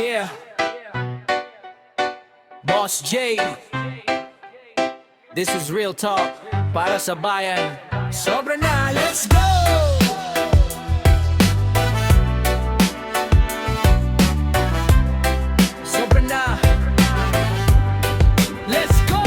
Yeah, Boss J. This is real talk para sa bayan. Sobra na, let's go! Sobra na, let's go!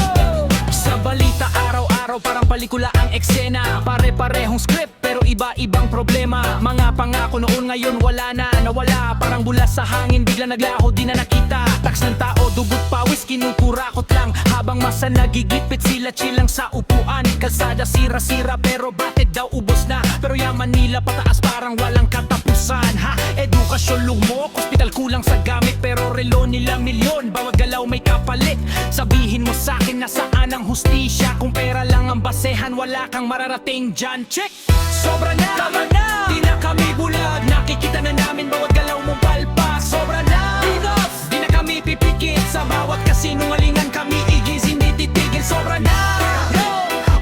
Sa balita araw-araw parang pelikula ang eksena. Pare-parehong script pero iba-ibang problema. Mga pangako noon ngayon wala na, nawala. Parang bulas sa hangin bigla naglaho, di na nakita. Taks ng tao, dugot pawis, kinukurakot lang. Habang masa nagigipit sila chilang sa upuan. Kalsada sira-sira pero bakit daw ubos na? Pero yaman nila pataas parang walang katapusan. Ha? Edukasyon lumok, ospital kulang sa gamit. Pero relo nila milyon, bawat galaw may kapalit. Sabihin mo sa'kin nasaan ang hustisya? Kung pera lang ang basehan, wala kang mararating dyan. Check! Sobra na! Tama na! Di na kami bulag, nakikita na namin bawat galaw mong palpak. Sobra na! Enough! Di na kami pipikit sa bawat kasinungalingan, kami igis, hindi titigil. Sobra na!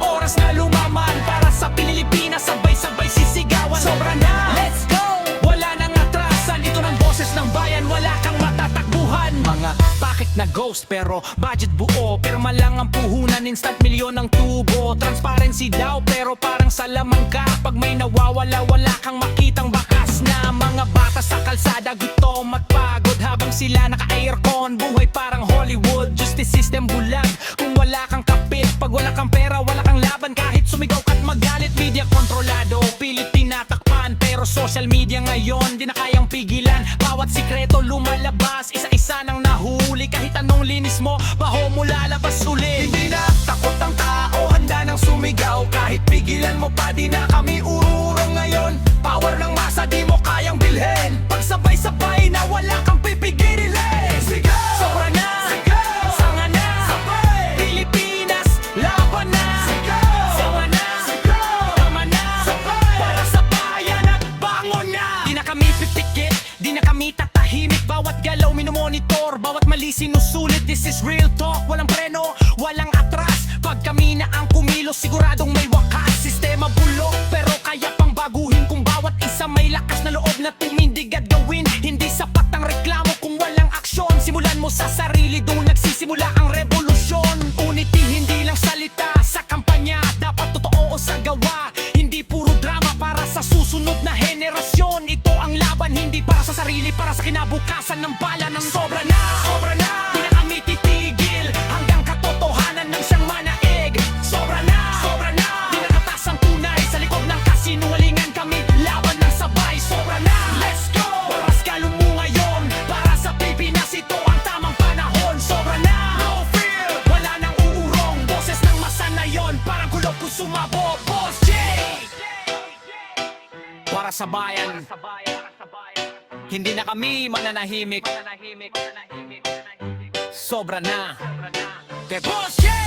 Oras na lumaman para sa Pilipinas, sabay-sabay sisigawan. Sobra na! Let's go! Wala nang atrasan, ito ng boses ng bayan, wala kang matatakbuhan. Mga bakit na ghost pero budget buo, pirma lang ang puhunan, instant milyon ang tubo. Transparency daw pero parang sa lamang ka. Pag may nawawala, wala kang makitang bakas na. Mga bata sa kalsada, gutom at pagod habang sila naka-aircon. Buhay parang Hollywood, justice system bulag. Kung wala kang kapit, pag wala kang pera, wala kang laban. Kahit sumigaw ka't magalit, media kontrolado, pilit tinatakpan. Pero social media ngayon, di na kayang pigilan. Bawat sikreto lumalabas, isa-isa nang nahuli. Kahit anong linis mo, baho mo lalabas ulit. Hindi na takot ang tao, handa nang sumigaw. Kahit pigilan mo pa, di na kami ururong ngayon. Power ng masa, di mo kayang bilhin. Pagsabay-sabay na wala kang pipigilin. Sigaw! Sobra na! Sigaw! Sanga na! Sabay! Pilipinas, laban na! Sigaw! Sawa na! Sigaw! Tama na! Sabay! Para sa bayan at bangon na! Di na kami pipikit, di na kami tatahimik. Bawat galaw minomonitor, bawat mali sinusulit. This is real talk, walang preno, walang atras. Pag kami na ang kumilos, siguradong may wakas. Sistema bulok, pero kaya pang baguhin. Kung bawat isa may lakas na loob na tumindig at gawin. Hindi sapat ang reklamo kung walang aksyon. Simulan mo sa sarili, doon nagsisimula ang revolusyon. Unity, hindi lang salita sa kampanya. Dapat totoo sa gawa, hindi puro drama. Para sa susunod na henerasyon, ito ang laban, hindi para sa sarili, para sa kinabukasan ng bayan. Ng sobra na! Sobra na! Di na kami titigil hanggang katotohanan ng siyang manaig. Sobra na! Sobra na! Di na katas ang tunay sa likod ng kasinungalingan, kami laban ng sabay. Sobra na! Let's go! Oras galo mo ngayon para sa Pilipinas, ito ang tamang panahon. Sobra na! No fear! Wala nang uurong, boses ng masa na yon, parang kulog kung sumabog. Boss J! Para sa bayan, hindi na kami mananahimik. Sobra na. Kay Boss J!